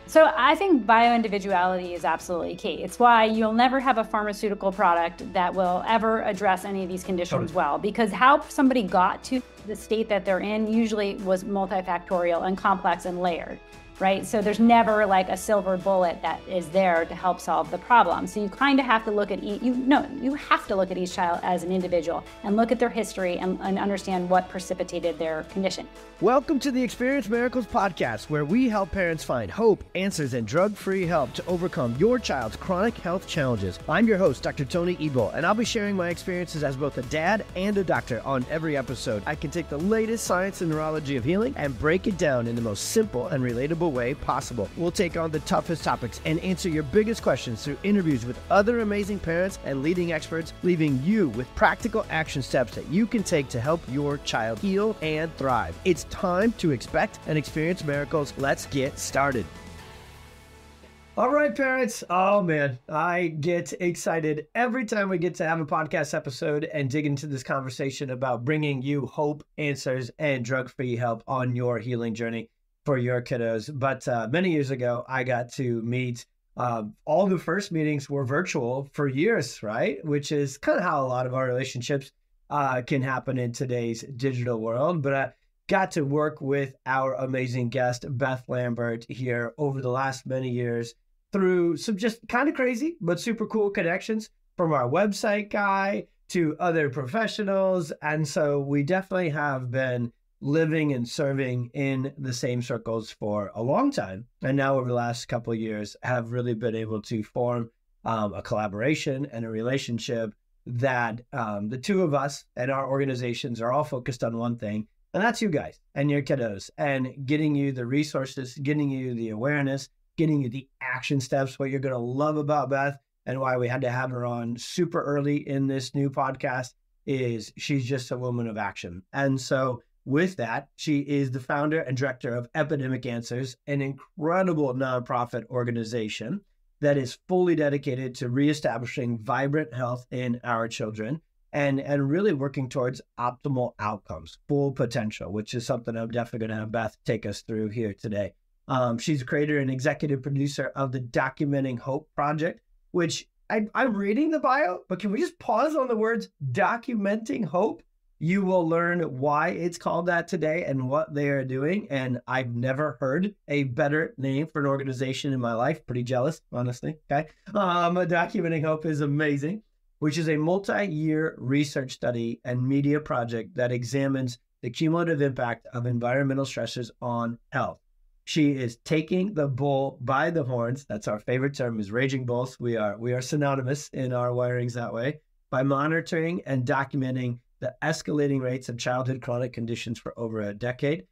So I think bioindividuality is absolutely key. It's why you'll never have a pharmaceutical product that will ever address any of these conditions well, because how somebody got to the state that they're in usually was multifactorial and complex and layered, right? So there's never like a silver bullet that is there to help solve the problem. So you kind of have to look at you have to look at each child as an individual and look at their history and understand what precipitated their condition. Welcome to the Experience Miracles podcast, where we help parents find hope, answers, and drug-free help to overcome your child's chronic health challenges. I'm your host, Dr. Tony Ebel, and I'll be sharing my experiences as both a dad and a doctor on every episode. I can take the latest science and neurology of healing and break it down in the most simple and relatable way possible. We'll take on the toughest topics and answer your biggest questions through interviews with other amazing parents and leading experts, leaving you with practical action steps that you can take to help your child heal and thrive. It's time to expect and experience miracles. Let's get started. All right, parents. Oh man, I get excited every time we get to have a podcast episode and dig into this conversation about bringing you hope, answers, and drug-free help on your healing journey for your kiddos. But many years ago, I got to meet all the first meetings were virtual for years, right? Which is kind of how a lot of our relationships can happen in today's digital world. But I got to work with our amazing guest, Beth Lambert, here over the last many years through some just kind of crazy, but super cool connections from our website guy to other professionals. And so we definitely have been living and serving in the same circles for a long time. And now over the last couple of years have really been able to form a collaboration and a relationship that the two of us and our organizations are all focused on one thing, and that's you guys and your kiddos, and getting you the resources, getting you the awareness, getting you the action steps. What you're going to love about Beth and why we had to have her on super early in this new podcast is she's just a woman of action. And so with that, she is the founder and director of Epidemic Answers, an incredible nonprofit organization that is fully dedicated to reestablishing vibrant health in our children and really working towards optimal outcomes, full potential, which is something I'm definitely going to have Beth take us through here today. She's the creator and executive producer of the Documenting Hope project, which I'm reading the bio, but can we just pause on the words documenting hope? You will learn why it's called that today and what they are doing. And I've never heard a better name for an organization in my life. Pretty jealous, honestly. Okay. Documenting Hope is amazing, which is a multi-year research study and media project that examines the cumulative impact of environmental stressors on health. She is taking the bull by the horns. That's our favorite term, is raging bulls. We are synonymous in our wirings that way, by monitoring and documenting the escalating rates of childhood chronic conditions for over a decade.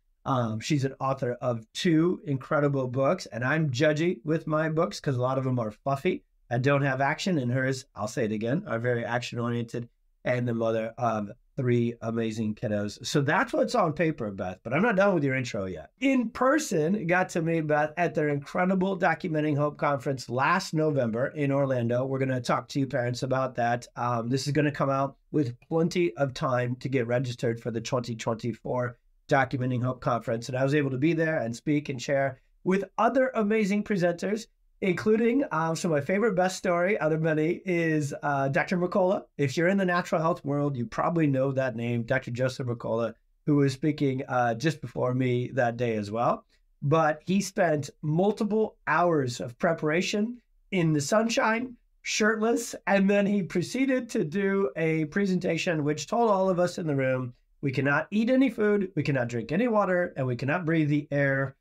She's an author of 2 incredible books, and I'm judgy with my books because a lot of them are fluffy and don't have action, and hers, I'll say it again, are very action-oriented, and the mother of 3 amazing kiddos. So that's what's on paper, Beth, but I'm not done with your intro yet. In person, got to meet Beth at their incredible Documenting Hope conference last November in Orlando. We're going to talk to you parents about that. This is going to come out with plenty of time to get registered for the 2024 Documenting Hope conference. And I was able to be there and speak and share with other amazing presenters, including, so my favorite best story out of many is Dr. Mercola. If you're in the natural health world, you probably know that name, Dr. Joseph Mercola, who was speaking just before me that day as well. But he spent multiple hours of preparation in the sunshine, shirtless, and then he proceeded to do a presentation which told all of us in the room, we cannot eat any food, we cannot drink any water, and we cannot breathe the air.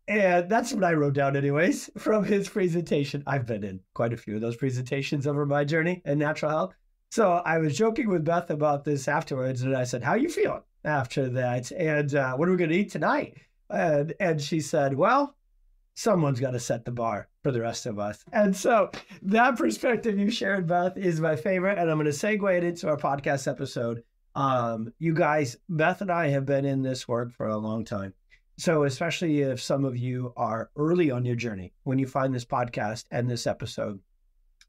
And that's what I wrote down anyways from his presentation. I've been in quite a few of those presentations over my journey in natural health. So I was joking with Beth about this afterwards, and I said, how are you feeling after that? And what are we going to eat tonight? And she said, well, someone's got to set the bar for the rest of us. And so that perspective you shared, Beth, is my favorite. And I'm going to segue it into our podcast episode. You guys, Beth and I have been in this work for a long time. So especially if some of you are early on your journey, when you find this podcast and this episode,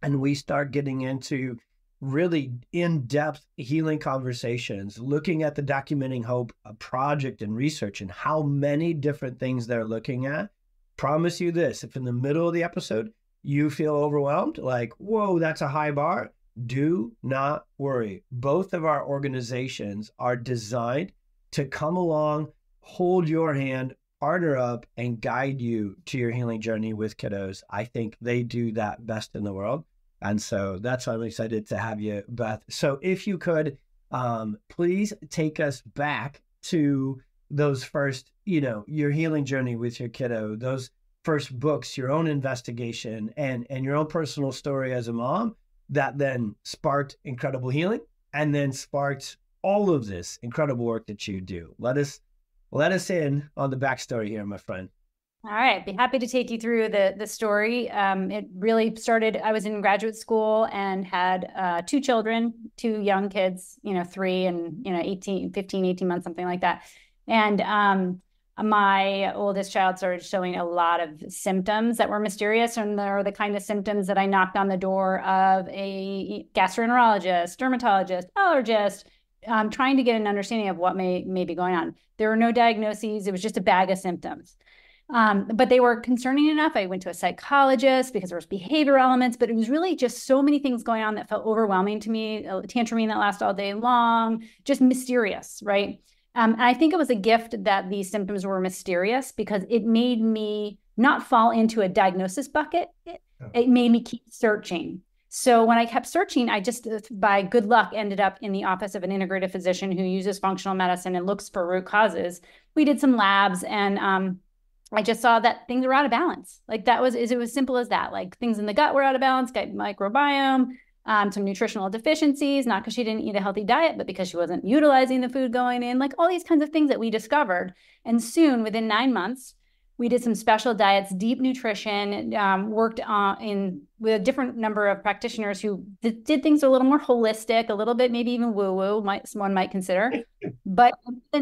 and we start getting into really in-depth healing conversations, looking at the Documenting Hope project and research and how many different things they're looking at, promise you this, if in the middle of the episode you feel overwhelmed, like, whoa, that's a high bar, do not worry. Both of our organizations are designed to come along, hold your hand, partner up, and guide you to your healing journey with kiddos. I think they do that best in the world. And so that's why I'm excited to have you, Beth. So if you could, please take us back to those first, your healing journey with your kiddo, those first books, your own investigation, and your own personal story as a mom that then sparked incredible healing and then sparked all of this incredible work that you do. Let us in on the backstory here, my friend. All right. Be happy to take you through the story. It really started, I was in graduate school and had 2 children, 2 young kids, 3 and, 15, 18 months, something like that. And my oldest child started showing a lot of symptoms that were mysterious, and they're the kind of symptoms that I knocked on the door of a gastroenterologist, dermatologist, allergist, trying to get an understanding of what may be going on. There were no diagnoses. It was just a bag of symptoms. But they were concerning enough. I went to a psychologist because there was behavior elements, but it was really just so many things going on that felt overwhelming to me. A tantruming that lasted all day long, just mysterious, right? And I think it was a gift that these symptoms were mysterious because it made me not fall into a diagnosis bucket. It made me keep searching. So when I kept searching, I just, by good luck, ended up in the office of an integrative physician who uses functional medicine and looks for root causes. We did some labs, and I just saw that things were out of balance. Like it was simple as that. Like things in the gut were out of balance, gut microbiome, some nutritional deficiencies, not because she didn't eat a healthy diet, but because she wasn't utilizing the food going in, like all these kinds of things that we discovered. And soon, within 9 months, we did some special diets, deep nutrition, worked with a different number of practitioners who did things a little more holistic, a little bit maybe even woo-woo, one might consider. But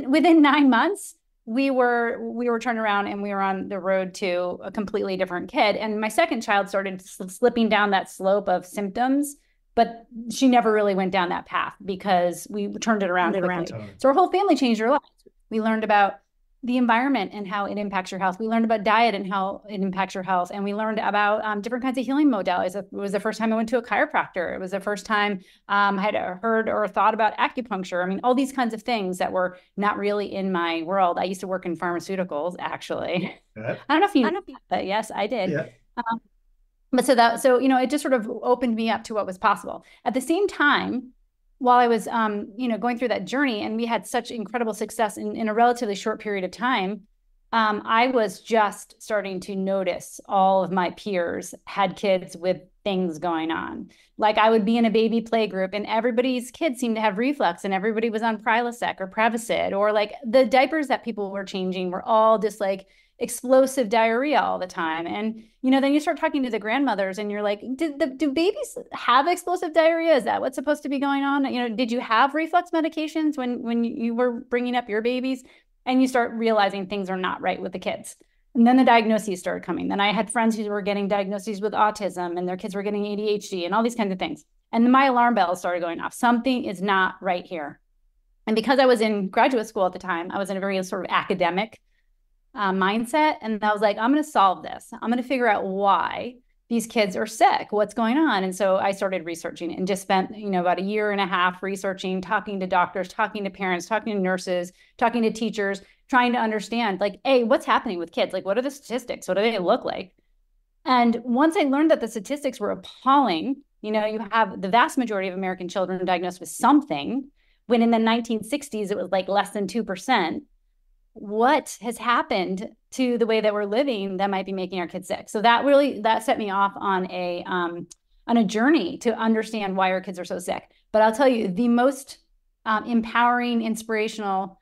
within 9 months, we were turned around and we were on the road to a completely different kid. And my second child started slipping down that slope of symptoms, but she never really went down that path because we turned it around quickly. So our whole family changed our lives. We learned about the environment and how it impacts your health. We learned about diet and how it impacts your health. And we learned about different kinds of healing modalities. It was the first time I went to a chiropractor. It was the first time I had heard or thought about acupuncture. I mean, all these kinds of things that were not really in my world. I used to work in pharmaceuticals, actually. I don't know if you know that, but yes, I did. Yeah. But it just sort of opened me up to what was possible. At the same time, while I was, going through that journey, and we had such incredible success in a relatively short period of time, I was just starting to notice all of my peers had kids with things going on. Like I would be in a baby play group and everybody's kids seemed to have reflux and everybody was on Prilosec or Prevacid, or like the diapers that people were changing were all just like explosive diarrhea all the time. And, then you start talking to the grandmothers and you're like, do babies have explosive diarrhea? Is that what's supposed to be going on? Did you have reflux medications when you were bringing up your babies? And you start realizing things are not right with the kids. And then the diagnoses started coming. Then I had friends who were getting diagnoses with autism and their kids were getting ADHD and all these kinds of things. And my alarm bells started going off. Something is not right here. And because I was in graduate school at the time, I was in a very sort of academic mindset. And I was like, I'm going to solve this. I'm going to figure out why these kids are sick, what's going on. And so I started researching and just spent, about 1.5 years researching, talking to doctors, talking to parents, talking to nurses, talking to teachers, trying to understand like, hey, what's happening with kids? Like, what are the statistics? What do they look like? And once I learned that the statistics were appalling, you have the vast majority of American children diagnosed with something, when in the 1960s, it was like less than 2%. What has happened to the way that we're living that might be making our kids sick? So that set me off on a journey to understand why our kids are so sick. But I'll tell you, the most empowering, inspirational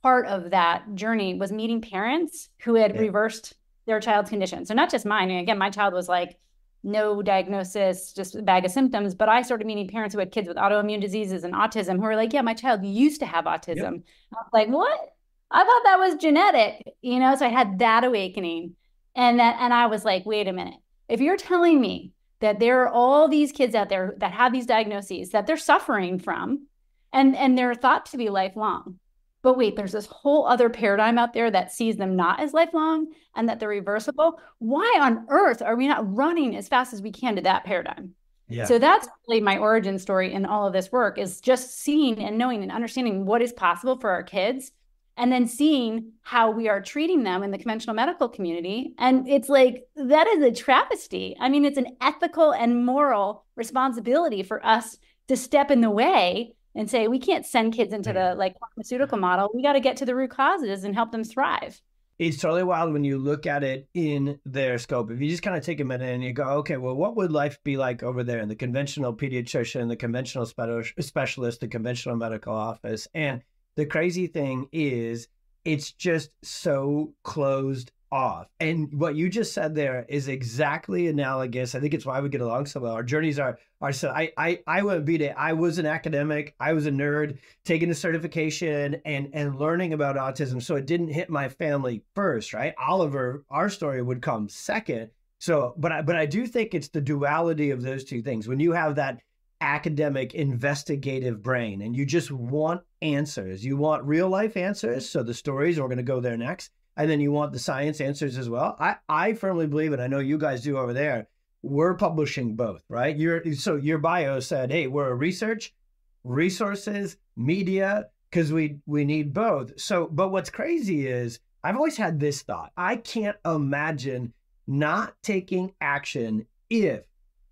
part of that journey was meeting parents who had reversed their child's condition. So not just mine. And again, my child was like no diagnosis, just a bag of symptoms. But I started meeting parents who had kids with autoimmune diseases and autism who were like, yeah, my child used to have autism. Yep. I was like, what? I thought that was genetic, so I had that awakening. And I was like, wait a minute. If you're telling me that there are all these kids out there that have these diagnoses that they're suffering from and they're thought to be lifelong, But wait, there's this whole other paradigm out there that sees them not as lifelong and that they're reversible. Why on earth are we not running as fast as we can to that paradigm? Yeah. So that's really my origin story in all of this work, is just seeing and knowing and understanding what is possible for our kids, and then seeing how we are treating them in the conventional medical community. And it's like, that is a travesty. I mean, it's an ethical and moral responsibility for us to step in the way and say, we can't send kids into the like pharmaceutical model. We got to get to the root causes and help them thrive. It's totally wild when you look at it in their scope. If you just kind of take a minute and you go, okay, well, what would life be like over there in the conventional pediatrician, the conventional specialist, the conventional medical office? And the crazy thing is, it's just so closed off. And what you just said there is exactly analogous. I think it's why we get along so well. Our journeys are so I wouldn't beat it. I was an academic. I was a nerd taking the certification and learning about autism. So it didn't hit my family first, right? Oliver, our story would come second. So, but I do think it's the duality of those two things. When you have that academic investigative brain and you just want answers, you want real life answers. So the stories, we're going to go there next. And then you want the science answers as well. I firmly believe, and I know you guys do over there, we're publishing both, right? So your bio said, hey, we're a research, resources, media, because we need both. So, but what's crazy is I've always had this thought. I can't imagine not taking action if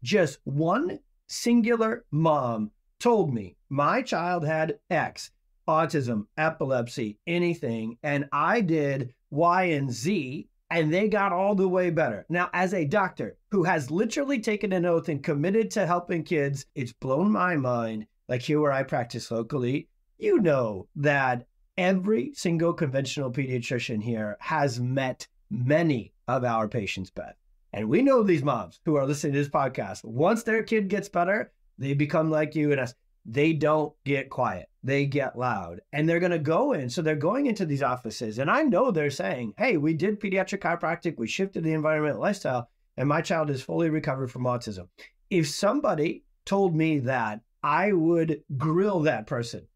just one singular mom told me my child had X, autism, epilepsy, anything, and I did Y and Z, and they got all the way better. Now, as a doctor who has literally taken an oath and committed to helping kids, it's blown my mind. Like here where I practice locally, you know that every single conventional pediatrician here has met many of our patients, Beth. And we know these moms who are listening to this podcast, once their kid gets better, they become like you and us. They don't get quiet. They get loud, and they're going to go in. So they're going into these offices, and I know they're saying, hey, we did pediatric chiropractic. We shifted the environment lifestyle, and my child is fully recovered from autism. If somebody told me that, I would grill that person.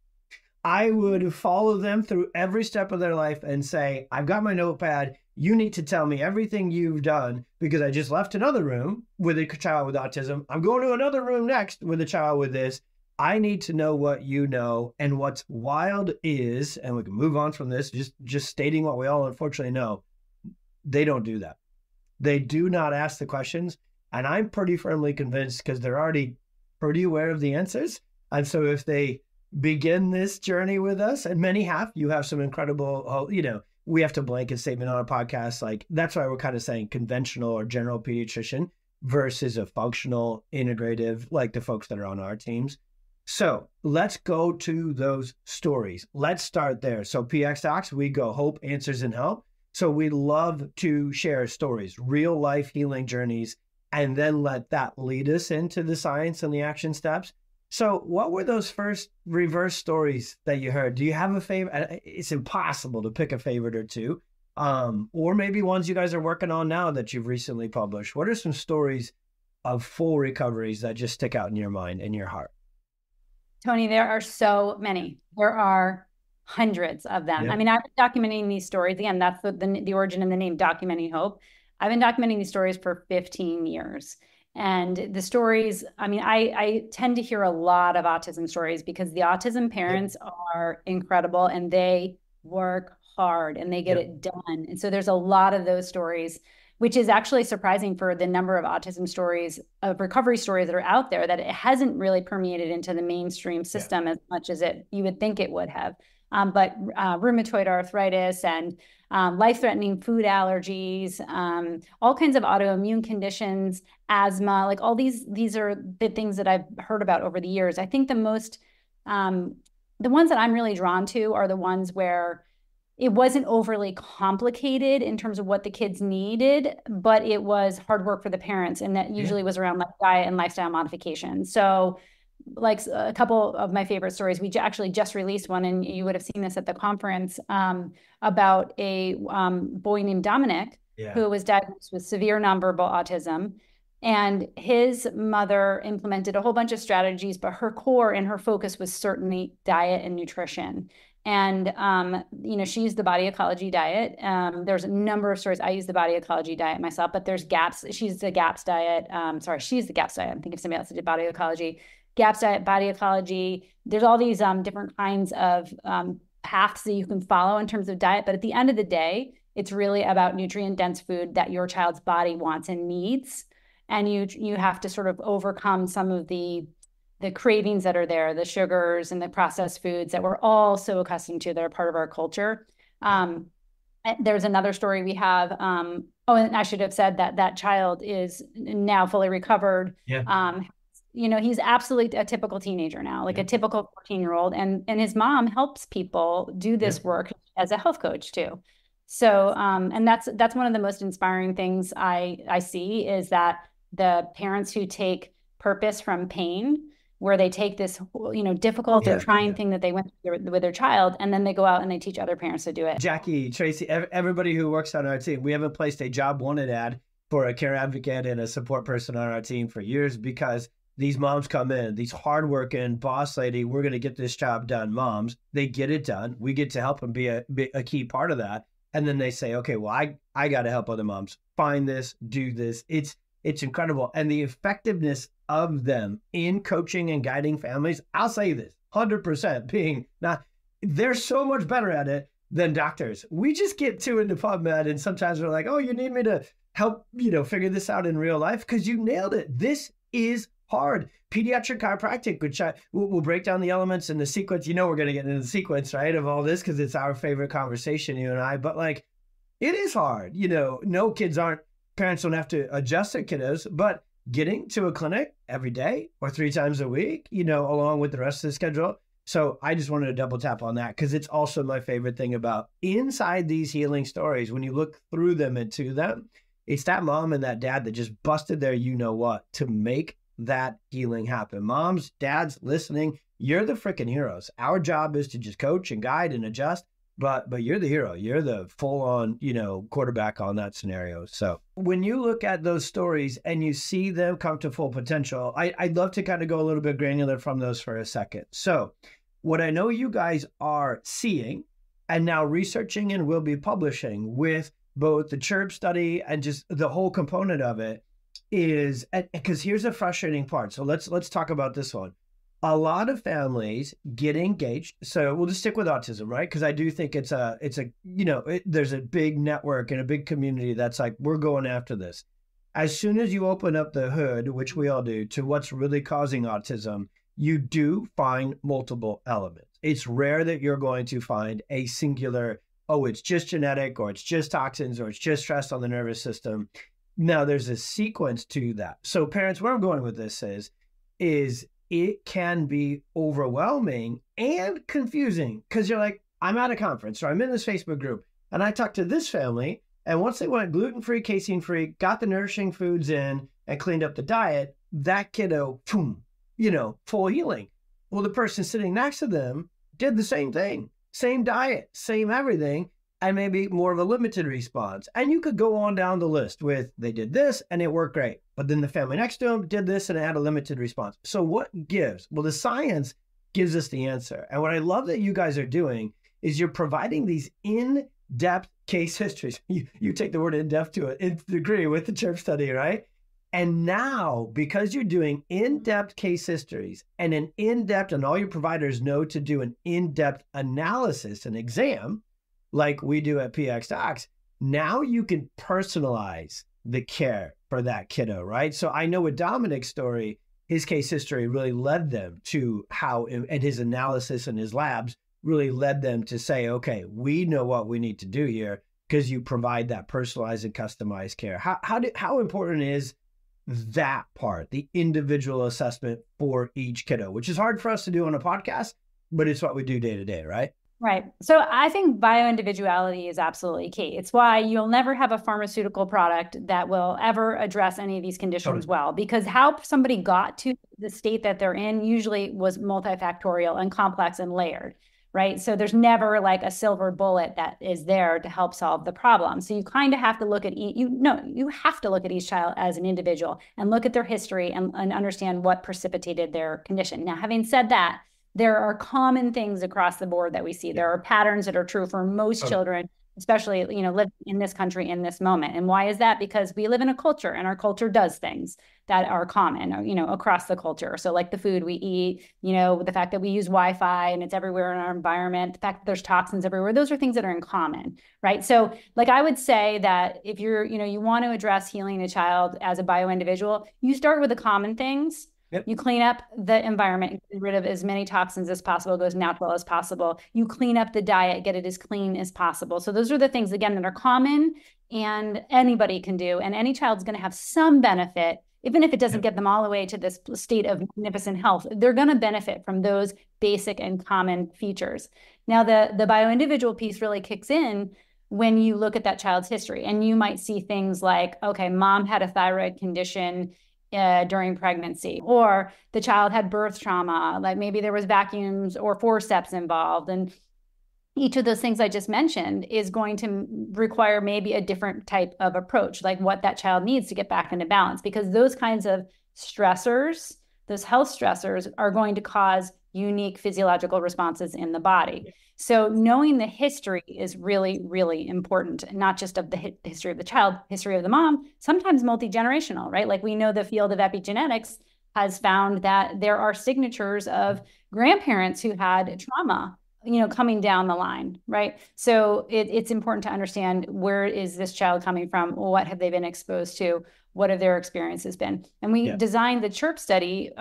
I would follow them through every step of their life and say, I've got my notepad. You need to tell me everything you've done because I just left another room with a child with autism. I'm going to another room next with a child with this. I need to know what you know. And what's wild is, and we can move on from this, just stating what we all unfortunately know, they don't do that. They do not ask the questions. And I'm pretty firmly convinced because they're already pretty aware of the answers. And so if they begin this journey with us, and many have, you have some incredible, we have to blanket statement on a podcast. Like that's why we're kind of saying conventional or general pediatrician versus a functional integrative, like the folks that are on our teams. So let's go to those stories. Let's start there. So PX Docs, we go hope, answers, and help. So we love to share stories, real life healing journeys, and then let that lead us into the science and the action steps. So what were those first reverse stories that you heard? Do you have a favorite? It's impossible to pick a favorite or two, or maybe ones you guys are working on now that you've recently published. What are some stories of full recoveries that just stick out in your mind and your heart? Tony, there are so many. There are hundreds of them. Yep. I mean, I've been documenting these stories. Again, that's the origin of the name, Documenting Hope. I've been documenting these stories for 15 years. And the stories, I mean, I tend to hear a lot of autism stories because the autism parents are incredible and they work hard and they get it done. And so there's a lot of those stories, which is actually surprising for the number of autism stories, of recovery stories that are out there, that it hasn't really permeated into the mainstream system as much as you would think it would have. But rheumatoid arthritis and life-threatening food allergies, all kinds of autoimmune conditions, asthma, like all these are the things that I've heard about over the years. I think the ones that I'm really drawn to are the ones where it wasn't overly complicated in terms of what the kids needed, but it was hard work for the parents. And that usually was around like diet and lifestyle modification. So like a couple of my favorite stories, we actually just released one, and you would have seen this at the conference, about a boy named Dominic, who was diagnosed with severe nonverbal autism. And his mother implemented a whole bunch of strategies, but her core and her focus was certainly diet and nutrition. And, she used the body ecology diet. There's a number of stories. I use the body ecology diet myself, but there's GAPS. She's the GAPS diet. She's the GAPS diet. I'm thinking of somebody else that did body ecology. GAPS diet, body ecology. There's all these different kinds of paths that you can follow in terms of diet. But at the end of the day, it's really about nutrient-dense food that your child's body wants and needs. And you have to sort of overcome some of the cravings that are there, the sugars and the processed foods that we're all so accustomed to that are part of our culture. There's another story we have. And I should have said that child is now fully recovered. Yeah. He's absolutely a typical teenager now, like a typical 14-year-old. And his mom helps people do this work as a health coach too. So, and that's one of the most inspiring things I see is that the parents who take purpose from pain, where they take this, difficult or trying thing that they went through with their child, and then they go out and they teach other parents to do it. Jackie, Tracy, everybody who works on our team, we haven't placed a job wanted ad for a care advocate and a support person on our team for years, because these moms come in, these hardworking boss lady, we're going to get this job done moms. They get it done. We get to help them be a key part of that. And then they say, okay, well, I got to help other moms find this, do this. It's incredible. And the effectiveness of them in coaching and guiding families, I'll say this, 100% being they're so much better at it than doctors. We just get too into PubMed, and sometimes we're like, oh, you need me to help, figure this out in real life, because you nailed it. This is hard. Pediatric chiropractic, which we'll break down the elements and the sequence. We're going to get into the sequence, right, of all this, because it's our favorite conversation, you and I. But it is hard. No, parents don't have to adjust their kiddos, but getting to a clinic every day or 3 times a week, along with the rest of the schedule. So I just wanted to double tap on that, because it's also my favorite thing about inside these healing stories. When you look through them and to them, it's that mom and that dad that just busted their what to make that healing happen. Moms, dads listening, you're the freaking heroes. Our job is to just coach and guide and adjust, but you're the hero. You're the full-on, quarterback on that scenario. So when you look at those stories and you see them come to full potential, I'd love to kind of go a little bit granular from those for a second. So what I know you guys are seeing and now researching and will be publishing with both the CHIRP study and just the whole component of it is, because here's the frustrating part. So let's talk about this one. A lot of families get engaged. So we'll just stick with autism, right? Because I do think there's a big network and a big community that's like, we're going after this. As soon as you open up the hood, which we all do, to what's really causing autism, you do find multiple elements. It's rare that you're going to find a singular, oh, it's just genetic, or it's just toxins, or it's just stress on the nervous system. Now, there's a sequence to that. So parents, where I'm going with this is it can be overwhelming and confusing, because you're like, I'm at a conference, or I'm in this Facebook group, and I talked to this family, and once they went gluten-free, casein-free, got the nourishing foods in, and cleaned up the diet, that kiddo, boom, full healing. Well, the person sitting next to them did the same thing, same diet, same everything, and maybe more of a limited response. And you could go on down the list with, they did this and it worked great, but then the family next to them did this and it had a limited response. So what gives? Well, the science gives us the answer. And what I love that you guys are doing is you're providing these in-depth case histories. You take the word in-depth to an nth degree with the CHIRP study, right? And now, because you're doing in-depth case histories and an in-depth, and all your providers know to do an in-depth analysis and exam, like we do at PX Docs, now you can personalize the care for that kiddo, right? So I know with Dominic's story, his case history really led them to how, and his analysis and his labs really led them to say, okay, we know what we need to do here, because you provide that personalized and customized care. How important is that part, the individual assessment for each kiddo, which is hard for us to do on a podcast, but it's what we do day to day, right? Right. So I think bioindividuality is absolutely key. It's why you'll never have a pharmaceutical product that will ever address any of these conditions well, because how somebody got to the state that they're in usually was multifactorial and complex and layered, right? So there's never like a silver bullet that is there to help solve the problem. So you kind of have to look at you have to look at each child as an individual and look at their history and understand what precipitated their condition. Now, having said that, there are common things across the board that we see. There are patterns that are true for most children, especially, living in this country in this moment. And why is that? Because we live in a culture, and our culture does things that are common, across the culture. So like the food we eat, the fact that we use Wi-Fi and it's everywhere in our environment, the fact that there's toxins everywhere, those are things that are in common, right? So like I would say that if you want to address healing a child as a bio-individual, you start with the common things. Yep. You clean up the environment, get rid of as many toxins as possible, go as natural as possible. You clean up the diet, get it as clean as possible. So those are the things, again, that are common and anybody can do. And any child's going to have some benefit, even if it doesn't get them all the way to this state of magnificent health. They're going to benefit from those basic and common features. Now, the bio-individual piece really kicks in when you look at that child's history. And you might see things like, okay, mom had a thyroid condition during pregnancy, or the child had birth trauma, like maybe there was vacuums or forceps involved. And each of those things I just mentioned is going to require maybe a different type of approach, like what that child needs to get back into balance, because those kinds of stressors, those health stressors, are going to cause unique physiological responses in the body. So knowing the history is really, really important, not just of the history of the child, history of the mom, sometimes multi-generational, right? Like we know the field of epigenetics has found that there are signatures of grandparents who had trauma, coming down the line, right? So it's important to understand, where is this child coming from? What have they been exposed to? What have their experiences been? And we designed the CHIRP study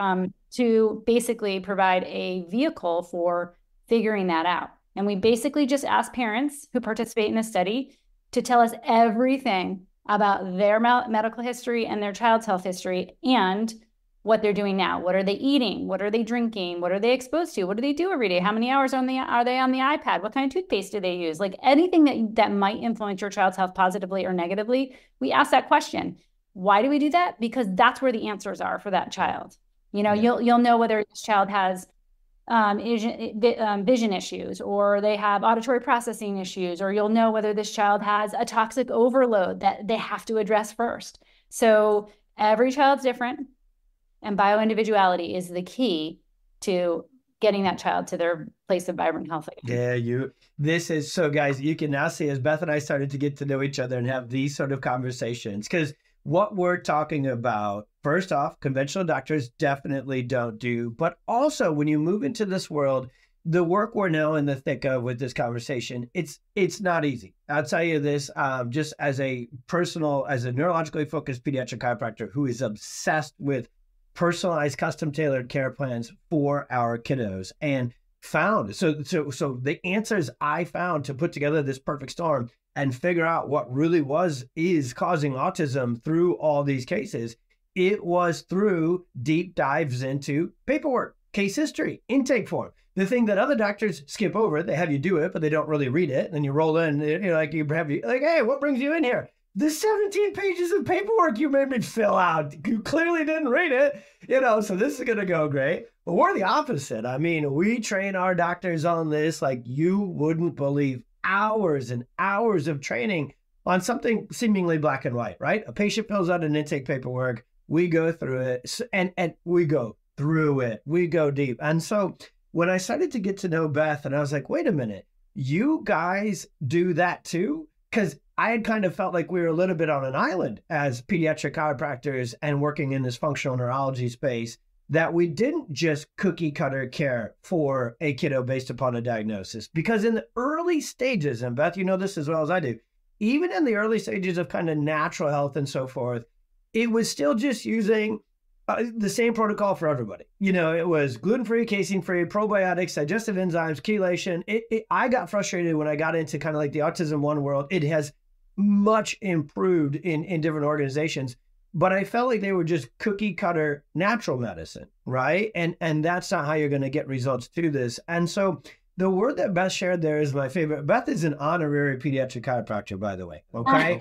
to basically provide a vehicle for figuring that out. And we basically just asked parents who participate in the study to tell us everything about their medical history and their child's health history, and what they're doing now. What are they eating? What are they drinking? What are they exposed to? What do they do every day? How many hours are they on the iPad? What kind of toothpaste do they use? Like anything that might influence your child's health positively or negatively, we ask that question. Why do we do that? Because that's where the answers are for that child. You'll know whether this child has vision issues, or they have auditory processing issues, or you'll know whether this child has a toxic overload that they have to address first. So every child's different, and bio-individuality is the key to getting that child to their place of vibrant health. So guys, you can now see, as Beth and I started to get to know each other and have these sort of conversations, because what we're talking about, first off, conventional doctors definitely don't do, but also when you move into this world, the work we're now in the thick of with this conversation, it's not easy. I'll tell you this, just as a neurologically focused pediatric chiropractor who is obsessed with personalized, custom tailored care plans for our kiddos, and found so the answers I found to put together this perfect storm and figure out what really is causing autism through all these cases. It was through deep dives into paperwork, case history, intake form. The thing that other doctors skip over, they have you do it, but they don't really read it. And then you roll in, hey, what brings you in here? The 17 pages of paperwork you made me fill out. You clearly didn't read it, so this is going to go great. But we're the opposite. I mean, we train our doctors on this like you wouldn't believe. Hours and hours of training on something seemingly black and white, right? A patient fills out an intake paperwork. We go through it, and we go through it. We go deep. And so when I started to get to know Beth, and I was like, wait a minute, you guys do that too? Because I had kind of felt like we were a little bit on an island as pediatric chiropractors and working in this functional neurology space, that we didn't just cookie cutter care for a kiddo based upon a diagnosis. Because in the early stages, and Beth, you know this as well as I do, even in the early stages of kind of natural health and so forth, it was still just using the same protocol for everybody. It was gluten-free, casein-free, probiotics, digestive enzymes, chelation. I got frustrated when I got into kind of like the Autism One world. It has much improved in different organizations, but I felt like they were just cookie cutter natural medicine, right? And that's not how you're going to get results to this. And so the word that Beth shared there is my favorite. Beth is an honorary pediatric chiropractor, by the way. Okay.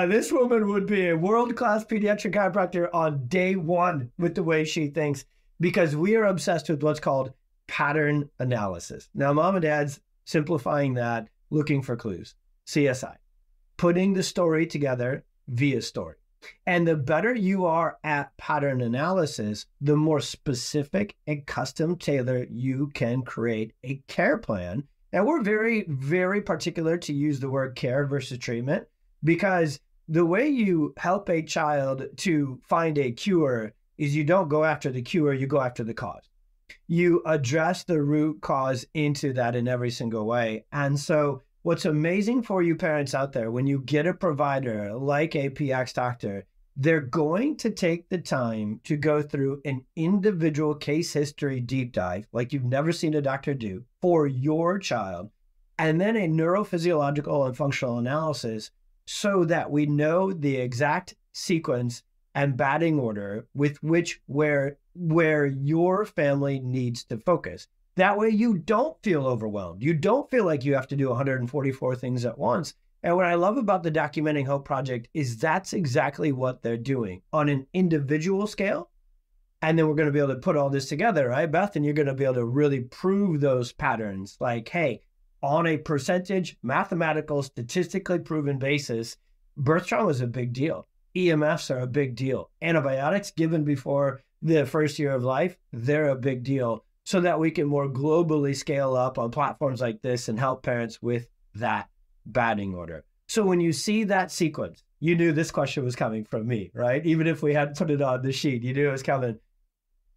This woman would be a world-class pediatric chiropractor on day one with the way she thinks, because we are obsessed with what's called pattern analysis. Now, mom and dad's simplifying that, looking for clues. CSI, putting the story together via story. And the better you are at pattern analysis, the more specific and custom tailored you can create a care plan. And we're very, very particular to use the word care versus treatment, because the way you help a child to find a cure is you don't go after the cure, you go after the cause. You address the root cause into that in every single way. And so what's amazing for you parents out there, when you get a provider like a PX doctor, they're going to take the time to go through an individual case history deep dive, like you've never seen a doctor do, for your child, and then a neurophysiological and functional analysis, so that we know the exact sequence and batting order with which where your family needs to focus. That way you don't feel overwhelmed. You don't feel like you have to do 144 things at once. And what I love about the Documenting Hope Project is that's exactly what they're doing on an individual scale. And then we're going to be able to put all this together, right, Beth? And you're going to be able to really prove those patterns. Like, hey, on a percentage, mathematical, statistically proven basis, birth trauma is a big deal. EMFs are a big deal. Antibiotics given before the first year of life, they're a big deal, so that we can more globally scale up on platforms like this and help parents with that batting order. So when you see that sequence, you knew this question was coming from me, right? Even if we hadn't put it on the sheet, you knew it was coming.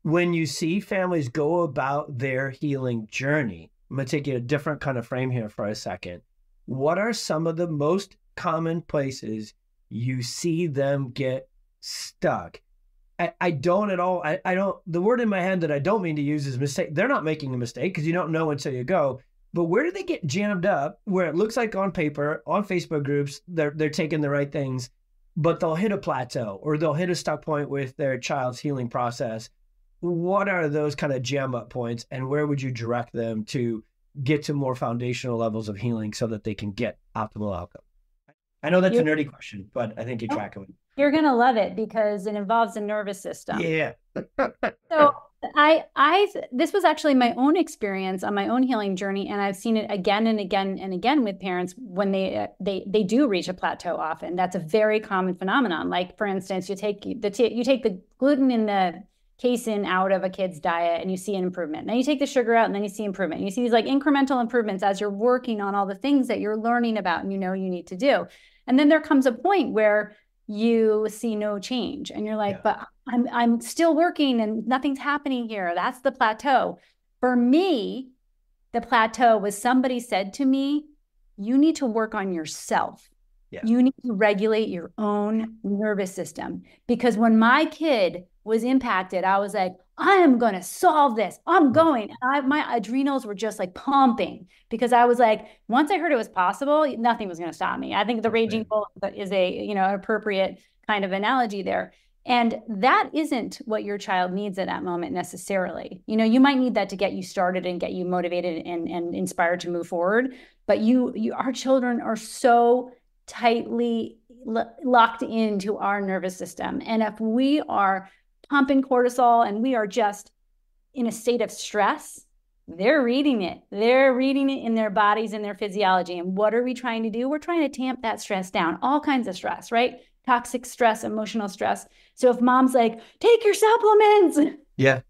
When you see families go about their healing journey, I'm going to take you a different kind of frame here for a second. What are some of the most common places you see them get stuck? I don't at all. I don't, the word in my head that I don't mean to use is mistake. They're not making a mistake because you don't know until you go. But where do they get jammed up where it looks like on paper, on Facebook groups, they're taking the right things, but they'll hit a plateau or they'll hit a stuck point with their child's healing process? What are those kind of jam up points, and where would you direct them to get to more foundational levels of healing so that they can get optimal outcome? I know that's a nerdy question, but I think you're tracking with me. You're going to love it because it involves the nervous system. Yeah. So this was actually my own experience on my own healing journey. And I've seen it again and again and again with parents when they do reach a plateau often. That's a very common phenomenon. Like, for instance, you take the gluten in the casein out of a kid's diet and you see an improvement. Now you take the sugar out and then you see improvement. You see these like incremental improvements as you're working on all the things that you're learning about and you know you need to do. And then there comes a point where you see no change and you're like, but I'm still working and nothing's happening here. That's the plateau. For me, the plateau was somebody said to me, you need to work on yourself. Yeah. You need to regulate your own nervous system. Because when my kid was impacted, I was like, I am going to solve this. I'm going. And my adrenals were just like pumping because I was like, once I heard it was possible, nothing was going to stop me. I think the raging bull is a, appropriate kind of analogy there. And that isn't what your child needs at that moment necessarily. You might need that to get you started and get you motivated and inspired to move forward. But our children are so tightly locked into our nervous system. And if we are pumping cortisol and we are just in a state of stress, they're reading it. They're reading it in their bodies and their physiology. And what are we trying to do? We're trying to tamp that stress down, all kinds of stress, right? Toxic stress, emotional stress. So if mom's like, take your supplements. Yeah.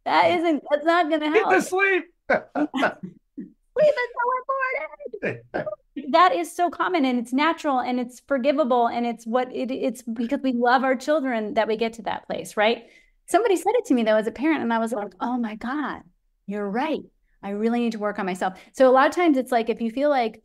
That's not going to help. Get to sleep. Sleep is so important. That is so common and it's natural and it's forgivable. And it's because we love our children that we get to that place, right? Somebody said it to me though, as a parent, and I was like, oh my God, you're right. I really need to work on myself. So a lot of times it's like, if you feel like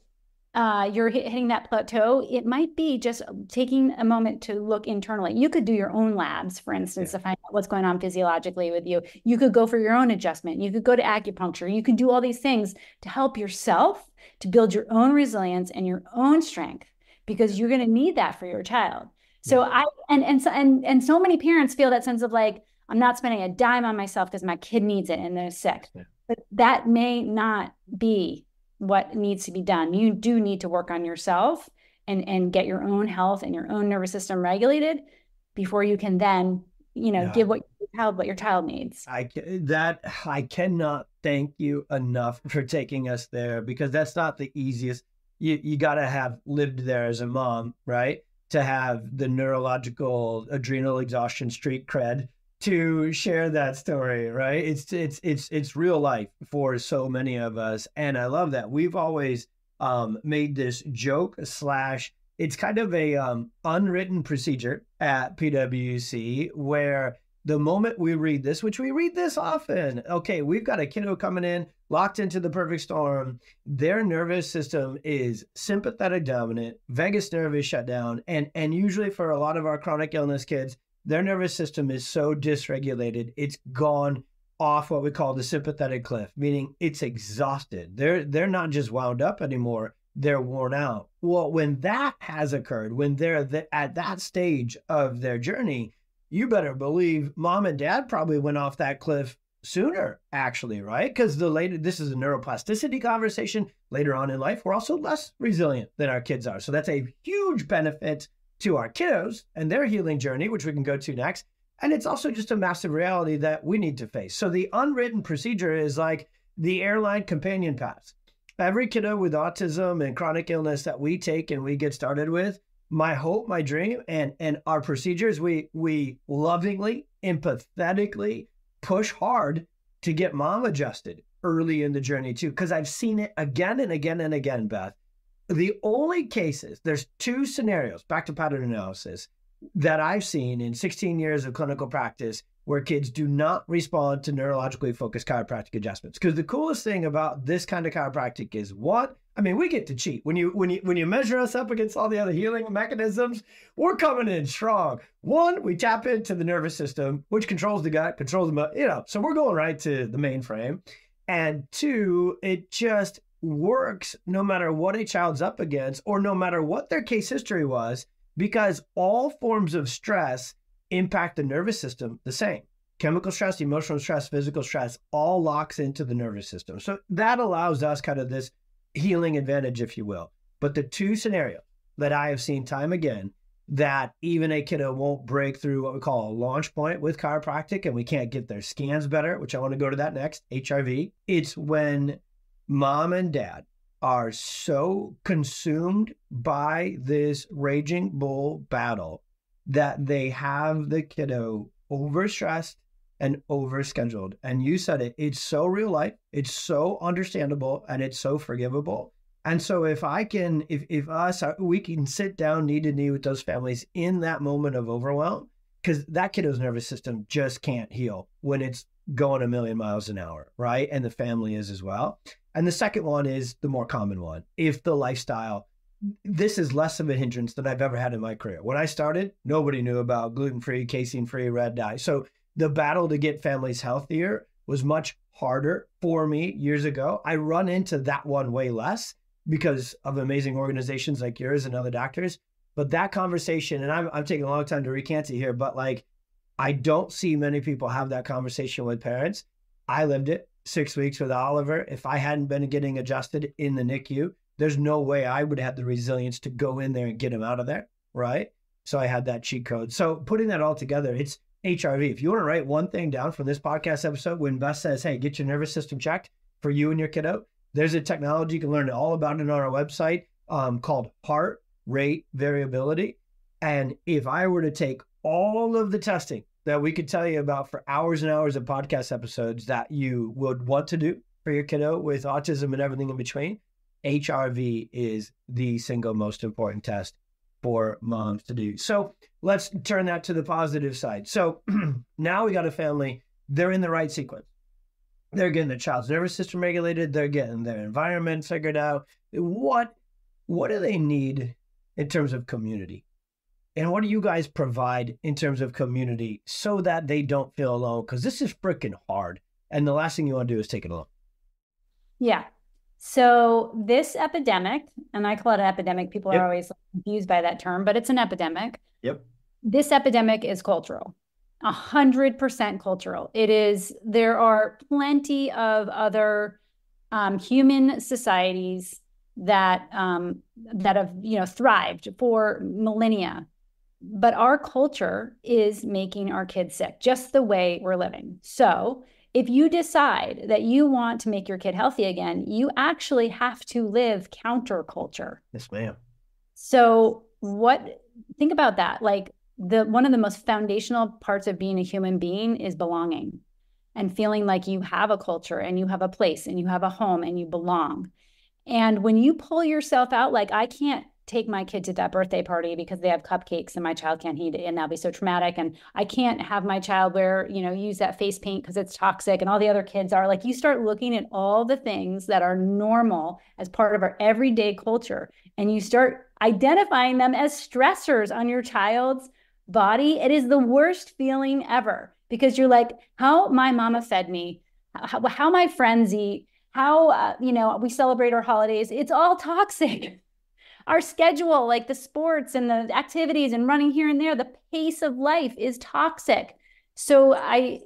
you're hitting that plateau, it might be just taking a moment to look internally. You could do your own labs, for instance, to find out what's going on physiologically with you. You could go for your own adjustment. You could go to acupuncture. You can do all these things to help yourself to build your own resilience and your own strength, because you're going to need that for your child. So so many parents feel that sense of like, I'm not spending a dime on myself because my kid needs it and they're sick. Yeah. But that may not be what needs to be done. You do need to work on yourself and get your own health and your own nervous system regulated before you can then, give what your child needs. I cannot thank you enough for taking us there, because that's not the easiest. You got to have lived there as a mom, right? to have the neurological adrenal exhaustion street cred to share that story, right? It's real life for so many of us. And I love that. We've always made this joke slash, it's kind of a unwritten procedure at PwC where the moment we read this, which we read this often, okay, we've got a kiddo coming in, locked into the perfect storm. Their nervous system is sympathetic dominant, vagus nerve is shut down. And usually for a lot of our chronic illness kids, their nervous system is so dysregulated, it's gone off what we call the sympathetic cliff, meaning it's exhausted. They're not just wound up anymore, they're worn out. Well, when that has occurred, when they're at that stage of their journey, you better believe mom and dad probably went off that cliff sooner, actually, right? Because this is a neuroplasticity conversation. Later on in life, we're also less resilient than our kids are. So that's a huge benefit to our kiddos and their healing journey, which we can go to next. And it's also just a massive reality that we need to face. So the unwritten procedure is like the airline companion pass. Every kiddo with autism and chronic illness that we take and we get started with, my hope, my dream, and our procedures, we lovingly, empathetically push hard to get mom adjusted early in the journey too. Because I've seen it again and again and again, Beth. The only cases, there's two scenarios, back to pattern analysis, that I've seen in 16 years of clinical practice where kids do not respond to neurologically focused chiropractic adjustments. Because the coolest thing about this kind of chiropractic is what? I mean, we get to cheat. When you measure us up against all the other healing mechanisms, we're coming in strong. One, we tap into the nervous system, which controls the gut, controls the, so we're going right to the mainframe. And two, it just works no matter what a child's up against or no matter what their case history was, because all forms of stress impact the nervous system the same. Chemical stress, emotional stress, physical stress, all locks into the nervous system. So that allows us kind of this healing advantage, if you will. But the two scenarios that I have seen time again, that even a kiddo won't break through what we call a launch point with chiropractic and we can't get their scans better, which I want to go to that next, HRV. It's when mom and dad are so consumed by this raging bull battle that they have the kiddo overstressed and overscheduled. And you said it, it's so real life, it's so understandable, and it's so forgivable. And so if we can sit down knee to knee with those families in that moment of overwhelm, because that kiddo's nervous system just can't heal when it's going a million miles an hour, right? And the family is as well. And the second one is the more common one. If the lifestyle, this is less of a hindrance than I've ever had in my career. When I started, nobody knew about gluten-free, casein-free, red dye. So the battle to get families healthier was much harder for me years ago. I run into that one way less because of amazing organizations like yours and other doctors. But that conversation, and I'm taking a long time to recant it here, but like, I don't see many people have that conversation with parents. I lived it 6 weeks with Oliver. If I hadn't been getting adjusted in the NICU, there's no way I would have the resilience to go in there and get him out of there, right? So I had that cheat code. So putting that all together, it's HRV. If you want to write one thing down from this podcast episode, when Beth says, hey, get your nervous system checked for you and your kiddo, there's a technology you can learn all about it on our website called heart rate variability. And if I were to take all of the testing that we could tell you about for hours and hours of podcast episodes that you would want to do for your kiddo with autism and everything in between, HRV is the single most important test for moms to do. So let's turn that to the positive side. So now we got a family, they're in the right sequence. They're getting the child's nervous system regulated. They're getting their environment figured out. What do they need in terms of community? And what do you guys provide in terms of community so that they don't feel alone? Because this is freaking hard. And the last thing you want to do is take it alone. Yeah. So this epidemic, and I call it an epidemic, people are always confused by that term, but it's an epidemic. Yep. This epidemic is cultural, 100% cultural. It is, there are plenty of other human societies that have, thrived for millennia. But our culture is making our kids sick, just the way we're living. So if you decide that you want to make your kid healthy again, you actually have to live counterculture. Yes, ma'am. So think about that. Like one of the most foundational parts of being a human being is belonging and feeling like you have a culture and you have a place and you have a home and you belong. And when you pull yourself out, like I can't take my kid to that birthday party because they have cupcakes and my child can't eat it and that'll be so traumatic. And I can't have my child use that face paint because it's toxic and all the other kids are. Like, you start looking at all the things that are normal as part of our everyday culture and you start identifying them as stressors on your child's body. It is the worst feeling ever because you're like, how my mama fed me, how my friends eat, how we celebrate our holidays. It's all toxic. Our schedule, like the sports and the activities and running here and there, the pace of life is toxic. So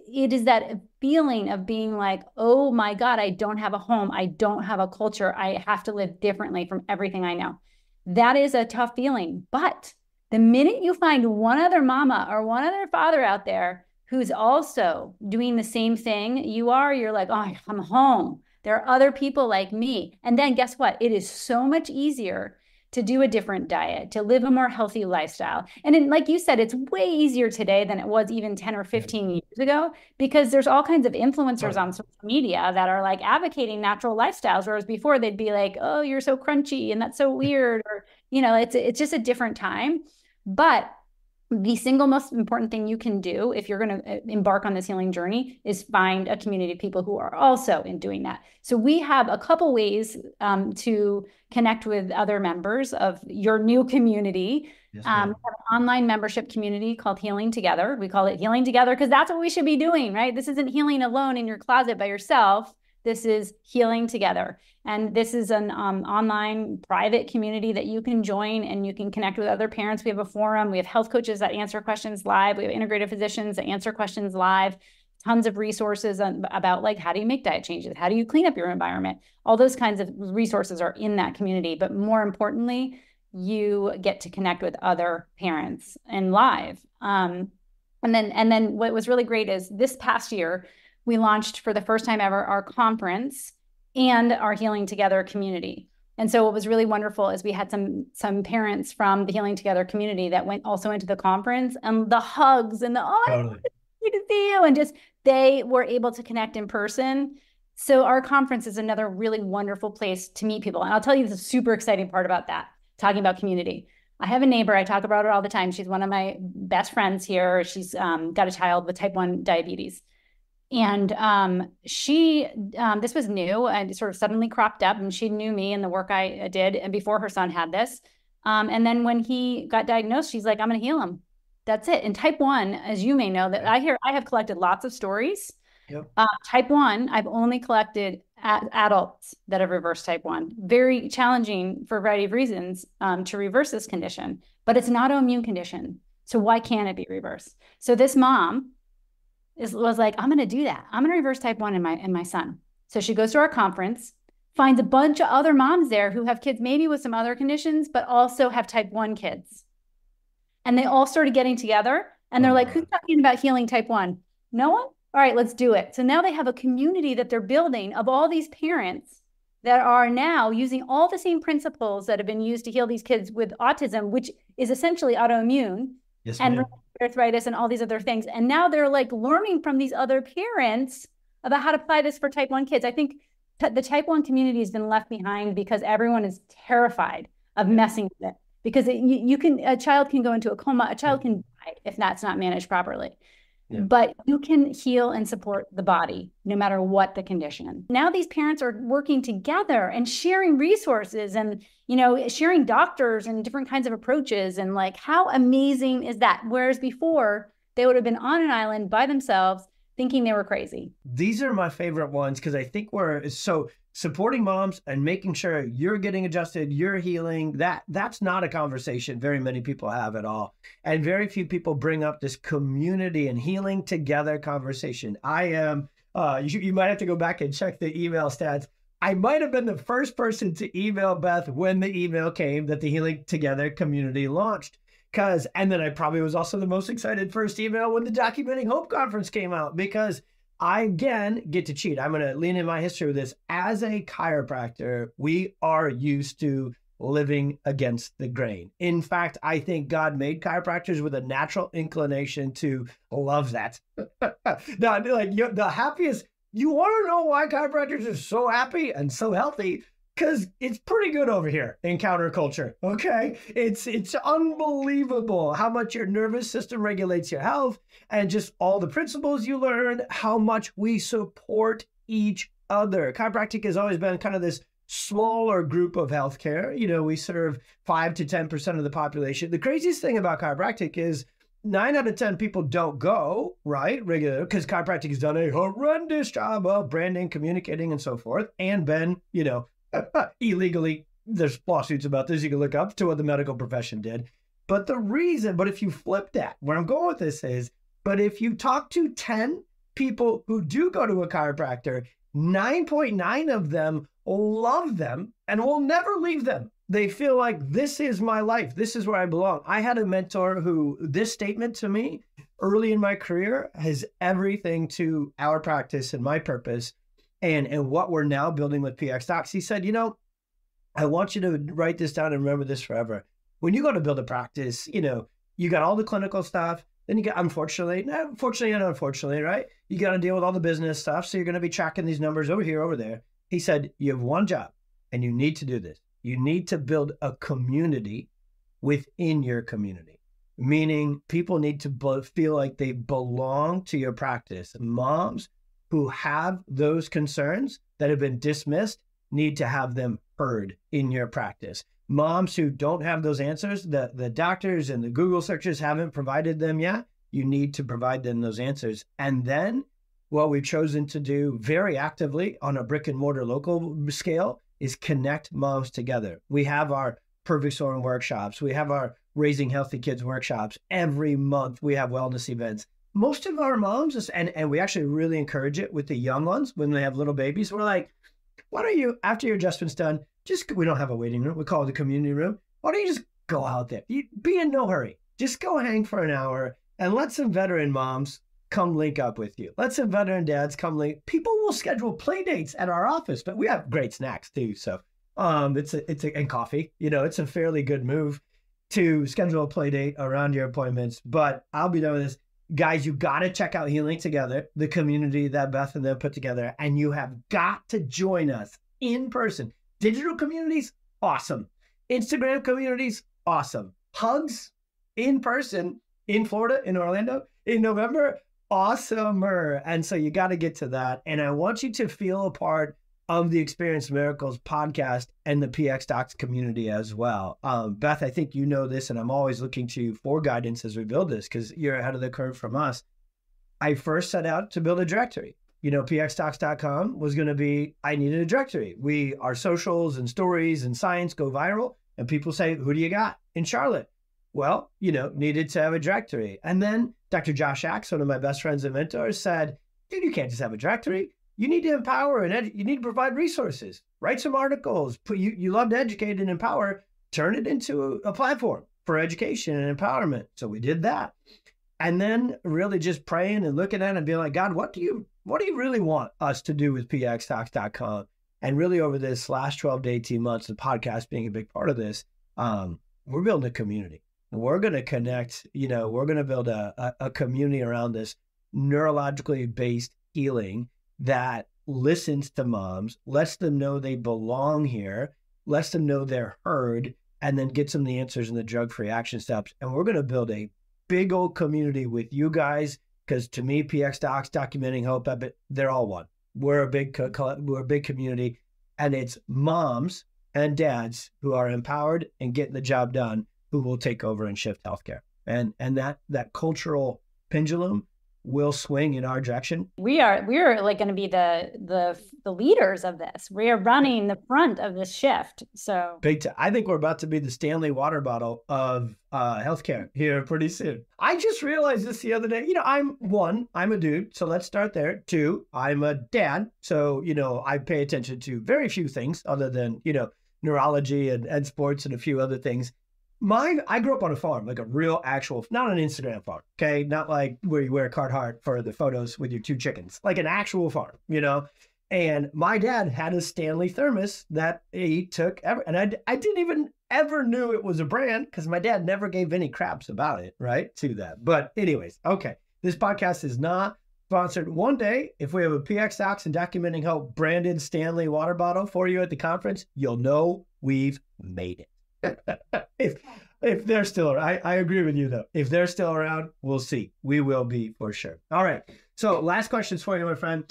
it is that feeling of being like, oh my God, I don't have a home. I don't have a culture. I have to live differently from everything I know. That is a tough feeling. But the minute you find one other mama or one other father out there who's also doing the same thing you're like, oh, I'm home. There are other people like me. And then guess what? It is so much easier to do a different diet, to live a more healthy lifestyle. And like you said, it's way easier today than it was even 10 or 15 years ago, because there's all kinds of influencers on social media that are like advocating natural lifestyles. Whereas before they'd be like, oh, you're so crunchy and that's so weird. Or, it's just a different time. But the single most important thing you can do if you're going to embark on this healing journey is find a community of people who are also in doing that. So we have a couple ways to connect with other members of your new community. Yes, we have an online membership community called Healing Together. We call it Healing Together because that's what we should be doing, right? This isn't healing alone in your closet by yourself. This is healing together. And this is an online private community that you can join and you can connect with other parents. We have a forum. We have health coaches that answer questions live. We have integrative physicians that answer questions live. Tons of resources about like, how do you make diet changes? How do you clean up your environment? All those kinds of resources are in that community. But more importantly, you get to connect with other parents and live. And then what was really great is this past year, we launched for the first time ever our conference and our Healing Together community. And so what was really wonderful is we had some parents from the Healing Together community that went also into the conference, and the hugs and the, totally. I to see you, and just they were able to connect in person. So our conference is another really wonderful place to meet people. And I'll tell you the super exciting part about that, talking about community. I have a neighbor, I talk about her all the time. She's one of my best friends here. She's got a child with type 1 diabetes. And this was new and it sort of suddenly cropped up, and she knew me and the work I did and before her son had this. And then when he got diagnosed, she's like, I'm going to heal him. That's it. And type 1, as you may know, that I have collected lots of stories. Yep. Type 1, I've only collected adults that have reversed type 1. Very challenging for a variety of reasons to reverse this condition, but it's an autoimmune condition. So why can't it be reversed? So this mom was like, I'm going to do that. I'm going to reverse type 1 in my son. So she goes to our conference, finds a bunch of other moms there who have kids maybe with some other conditions, but also have type 1 kids. And they all started getting together and they're like, who's talking about healing type 1? No one? All right, let's do it. So now they have a community that they're building of all these parents that are now using all the same principles that have been used to heal these kids with autism, which is essentially autoimmune. Yes, and arthritis and all these other things. And now they're like learning from these other parents about how to apply this for type 1 kids. I think the type 1 community has been left behind because everyone is terrified of messing with it. Because a child can go into a coma, a child can die if that's not managed properly. Yeah. But you can heal and support the body no matter what the condition. Now these parents are working together and sharing resources and, sharing doctors and different kinds of approaches. And like, how amazing is that? Whereas before they would have been on an island by themselves thinking they were crazy. These are my favorite ones because I think so supporting moms and making sure you're getting adjusted, you're healing, that's not a conversation very many people have at all. And very few people bring up this community and healing together conversation. I am, you might have to go back and check the email stats. I might have been the first person to email Beth when the email came that the Healing Together community launched. And then I probably was also the most excited first email when the Documenting Hope conference came out, because I, again, get to cheat. I'm going to lean in my history with this. As a chiropractor, we are used to living against the grain. In fact, I think God made chiropractors with a natural inclination to love that. Now, like the happiest, you want to know why chiropractors are so happy and so healthy? Because it's pretty good over here in counterculture, okay? It's unbelievable how much your nervous system regulates your health and just all the principles you learn, how much we support each other. Chiropractic has always been kind of this smaller group of healthcare. You know, we serve 5 to 10% of the population. The craziest thing about chiropractic is 9 out of 10 people don't go, right, regularly, because chiropractic has done a horrendous job of branding, communicating, and so forth, and been, you know, illegally, there's lawsuits about this, you can look up to what the medical profession did. But if you flip that, where I'm going with this is, but if you talk to 10 people who do go to a chiropractor, 9.9 of them love them and will never leave them. They feel like this is my life. This is where I belong. I had a mentor who, this statement to me early in my career has everything to our practice and my purpose and what we're now building with PX Docs. He said, you know, I want you to write this down and remember this forever. When you go to build a practice, you know, you got all the clinical stuff. Then you get, unfortunately and unfortunately, right? You got to deal with all the business stuff. So you're going to be tracking these numbers over here, over there. He said, you have one job and you need to do this. You need to build a community within your community, meaning people need to feel like they belong to your practice. Moms who have those concerns that have been dismissed need to have them heard in your practice. Moms who don't have those answers, the doctors and the Google searches haven't provided them yet, you need to provide them those answers. And then what we've chosen to do very actively on a brick and mortar local scale is connect moms together. We have our Perfect Storm workshops. We have our Raising Healthy Kids workshops. Every month we have wellness events. Most of our moms, and we actually really encourage it with the young ones when they have little babies, we're like, why don't you, after your adjustment's done, we don't have a waiting room. We call it the community room. Why don't you just go out there? Be in no hurry. Just go hang for an hour and let some veteran moms come link up with you. Let some veteran dads come link. People will schedule play dates at our office, but we have great snacks too. So and coffee, you know, it's a fairly good move to schedule a play date around your appointments. But I'll be done with this. Guys, you got to check out Healing Together, the community that Beth and them put together, and you have got to join us in person. Digital communities, awesome. Instagram communities, awesome. Hugs in person in Florida, in Orlando, in November, awesomer. And so you got to get to that. And I want you to feel a part of the Experience Miracles podcast and the PX Docs community as well. Beth, I think you know this, and I'm always looking to you for guidance as we build this because you're ahead of the curve from us. I first set out to build a directory. You know, pxdocs.com was going to be, I needed a directory. Our socials and stories and science go viral, and people say, who do you got in Charlotte? Well, you know, needed to have a directory. And then Dr. Josh Axe, one of my best friends and mentors, said, dude, you can't just have a directory. You need to empower and you need to provide resources. Write some articles. You love to educate and empower. Turn it into a platform for education and empowerment. So we did that. And then really just praying and looking at it and being like, God, what do you really want us to do with pxdocs.com? And really over this last 12 to 18 months, the podcast being a big part of this, we're building a community. We're going to connect, you know, we're going to build a community around this neurologically based healing that listens to moms, lets them know they belong here, lets them know they're heard, and then gets them the answers and the drug-free action steps. And we're going to build a big old community with you guys, because to me, PX Docs, Documenting Hope, they're all one. We're a big community, and it's moms and dads who are empowered and getting the job done who will take over and shift healthcare. And that cultural pendulum will swing in our direction. We are like going to be the leaders of this. We are running the front of this shift. So big time. I think we're about to be the Stanley water bottle of healthcare here pretty soon. I just realized this the other day. You know, I'm a dude, so let's start there. 2, I'm a dad, so you know I pay attention to very few things other than neurology and sports and a few other things. I grew up on a farm, like a real actual, not an Instagram farm, okay? Not like where you wear Carhartt for the photos with your 2 chickens, like an actual farm, And my dad had a Stanley thermos that he took ever. And I didn't even ever knew it was a brand because my dad never gave any craps about it, right? To that. But anyways, okay. This podcast is not sponsored. One day, if we have a PX Docs and Documenting Hope branded Stanley water bottle for you at the conference, you'll know we've made it. If they're still around, I agree with you though. If they're still around, we'll see. We will be for sure. All right. So last questions for you, my friend.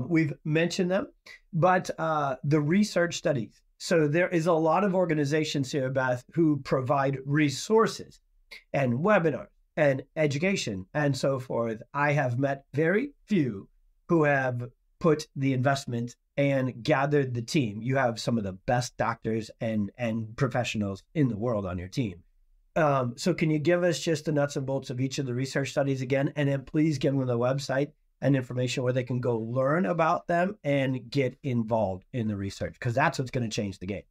We've mentioned them, but the research studies. So there is a lot of organizations here, Beth, who provide resources and webinars and education and so forth. I have met very few who have put the investment and gathered the team. You have some of the best doctors and professionals in the world on your team. So can you give us just the nuts and bolts of each of the research studies again? And then please give them the website and information where they can go learn about them and get involved in the research, because that's what's going to change the game.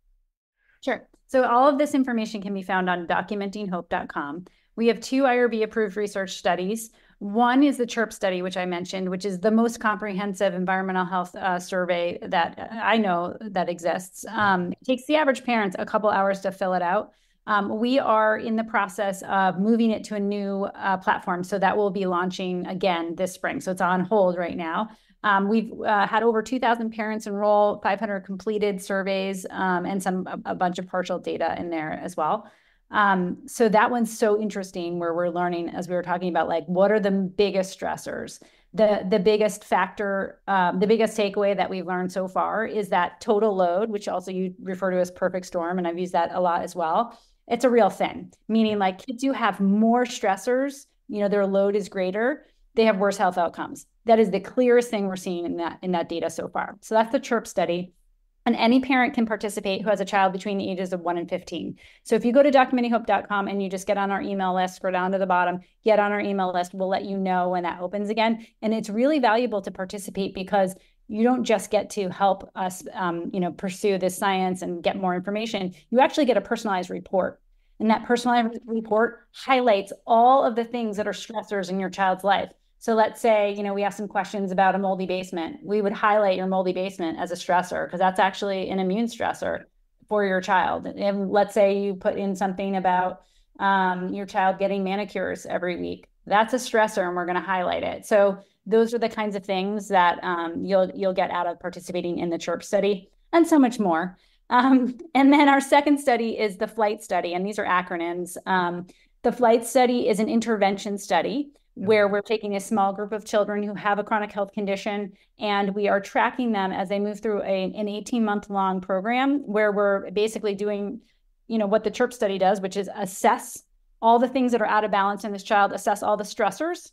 Sure. So all of this information can be found on documentinghope.com. We have 2 IRB approved research studies. One is the CHIRP study, which I mentioned, which is the most comprehensive environmental health survey that I know that exists. It takes the average parent a couple hours to fill it out. We are in the process of moving it to a new platform. So that will be launching again this spring. So it's on hold right now. We've had over 2,000 parents enroll, 500 completed surveys, and a bunch of partial data in there as well. So that one's so interesting, where we're learning, as we were talking about, like, what are the biggest stressors? The biggest factor, the biggest takeaway that we've learned so far is that total load, which also you refer to as perfect storm, and I've used that a lot as well. It's a real thing, meaning like kids who have more stressors, their load is greater, they have worse health outcomes. That is the clearest thing we're seeing in that data so far. So that's the CHIRP study. And any parent can participate who has a child between the ages of 1 and 15. So if you go to documentinghope.com and you just get on our email list, scroll down to the bottom, get on our email list, we'll let you know when that opens again. And it's really valuable to participate, because you don't just get to help us, pursue this science and get more information. You actually get a personalized report. And that personalized report highlights all of the things that are stressors in your child's life. So let's say, we have some questions about a moldy basement. We would highlight your moldy basement as a stressor, because that's actually an immune stressor for your child. And let's say you put in something about your child getting manicures every week. That's a stressor, and we're going to highlight it. So those are the kinds of things that you'll get out of participating in the CHIRP study, and so much more. And then our second study is the FLIGHT study, and these are acronyms. The FLIGHT study is an intervention study where we're taking a small group of children who have a chronic health condition, and we are tracking them as they move through an 18-month-long program, where we're basically doing, what the CHIRP study does, which is assess all the things that are out of balance in this child, assess all the stressors,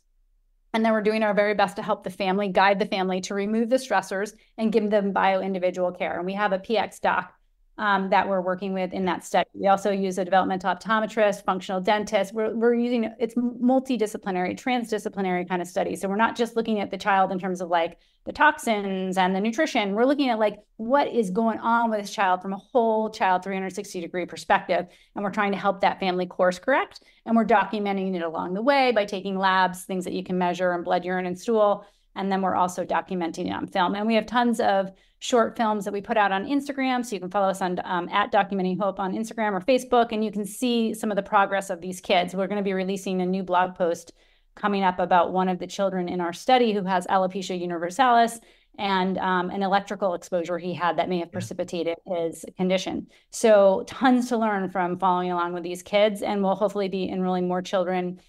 and then we're doing our very best to help the family, guide the family to remove the stressors and give them bio-individual care. And we have a PX doc that we're working with in that study. We also use a developmental optometrist, functional dentist. We're using, it's multidisciplinary, transdisciplinary kind of study. So we're not just looking at the child in terms of like the toxins and the nutrition. We're looking at like what is going on with this child from a whole child 360-degree perspective. And we're trying to help that family course correct. And we're documenting it along the way by taking labs, things that you can measure in blood, urine, and stool. And then we're also documenting it on film. And we have tons of short films that we put out on Instagram. So you can follow us on at Documenting Hope on Instagram or Facebook, and you can see some of the progress of these kids. We're going to be releasing a new blog post coming up about one of the children in our study who has alopecia universalis and an electrical exposure he had that may have precipitated his condition. So tons to learn from following along with these kids, and we'll hopefully be enrolling more children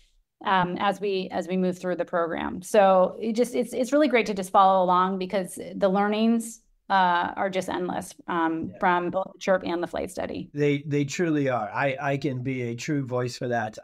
as we move through the program. So it's really great to just follow along, because the learnings are just endless from both the CHIRP and the FLIGHT study. They truly are. I can be a true voice for that.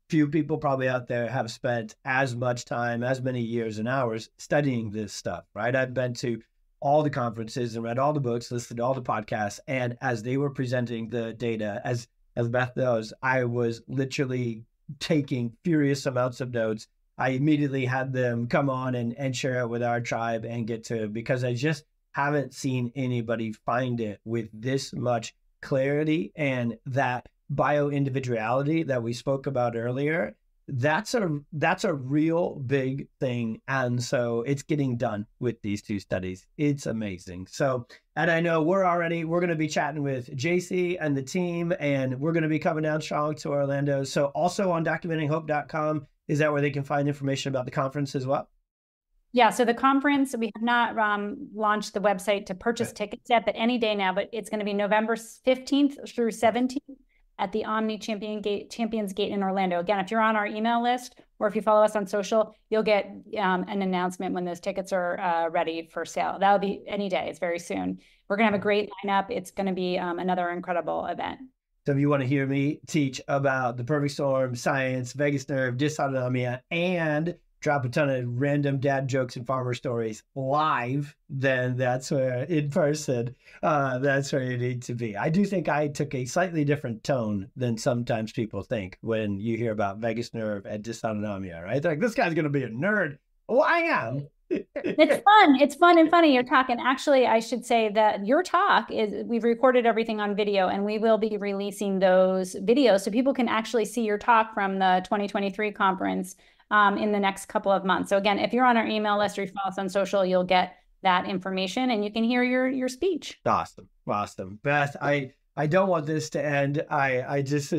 Few people probably out there have spent as much time, as many years and hours studying this stuff, right? I've been to all the conferences and read all the books, listened to all the podcasts, and as they were presenting the data, as Beth knows, I was literally taking furious amounts of notes. I immediately had them come on and share it with our tribe and get to, because I just haven't seen anybody find it with this much clarity and that bio-individuality that we spoke about earlier. that's a real big thing. And so it's getting done with these 2 studies. It's amazing. So, and I know we're going to be chatting with JC and the team, and we're going to be coming down strong to Orlando. So also on documentinghope.com, is that where they can find information about the conference as well? Yeah, so the conference, we have not launched the website to purchase tickets yet, but any day now, but it's going to be November 15th through 17th at the Omni Champions Gate in Orlando. Again, if you're on our email list or if you follow us on social, you'll get an announcement when those tickets are ready for sale. That'll be any day. It's very soon. We're going to have a great lineup. It's going to be another incredible event. So if you want to hear me teach about the perfect storm, science, vagus nerve, dysautonomia, and drop a ton of random dad jokes and farmer stories live, then that's where, in person, that's where you need to be. I do think I took a slightly different tone than sometimes people think when you hear about vagus nerve and dysautonomia, right? They're like, this guy's going to be a nerd. Well, I am. It's fun. It's fun and funny. Your talk. And actually, I should say that your talk we've recorded everything on video, and we will be releasing those videos so people can actually see your talk from the 2023 conference in the next couple of months. So again, if you're on our email list or you follow us on social, you'll get that information and you can hear your speech. Awesome. Beth, I don't want this to end. I just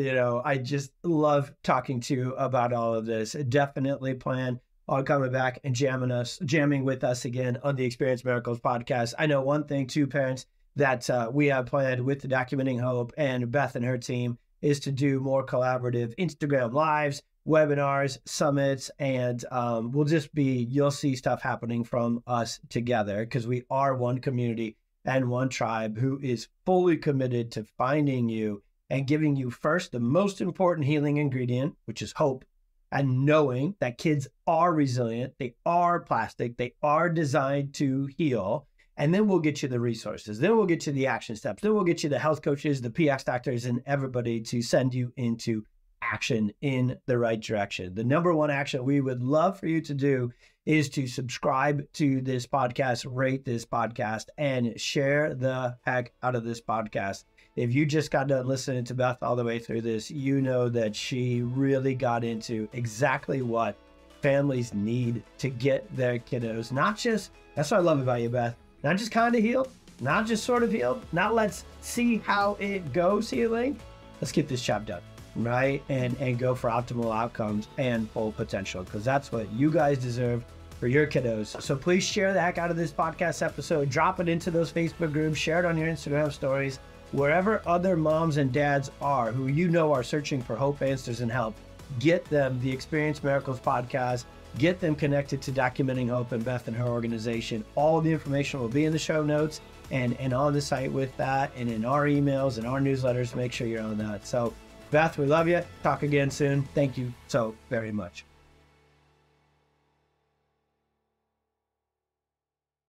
love talking to you about all of this. Definitely plan on coming back and jamming with us again on the Experience Miracles podcast. I know one thing too, parents, that we have planned with the Documenting Hope and Beth and her team is to do more collaborative Instagram lives, webinars, summits, and you'll see stuff happening from us together because we are one community and one tribe who is fully committed to finding you and giving you first the most important healing ingredient, which is hope, and knowing that kids are resilient, they are plastic, they are designed to heal. And then we'll get you the resources. Then we'll get you the action steps. Then we'll get you the health coaches, the PX doctors, and everybody to send you into action in the right direction. The number one action we would love for you to do is to subscribe to this podcast, rate this podcast, and share the heck out of this podcast. If you just got done listening to Beth all the way through this, you know that she really got into exactly what families need to get their kiddos. That's what I love about you, Beth. Not just kind of healed, not just sort of healed, not let's see how it goes healing. Let's get this job done, right? And go for optimal outcomes and full potential, because that's what you guys deserve for your kiddos. So please share the heck out of this podcast episode, drop it into those Facebook groups, share it on your Instagram stories, wherever other moms and dads are who you know are searching for hope, answers, and help. Get them the Experience Miracles podcast. Get them connected to Documenting Hope and Beth and her organization. All the information will be in the show notes and on the site with that, and in our emails and our newsletters. Make sure you're on that. So, Beth, we love you. Talk again soon. Thank you so very much.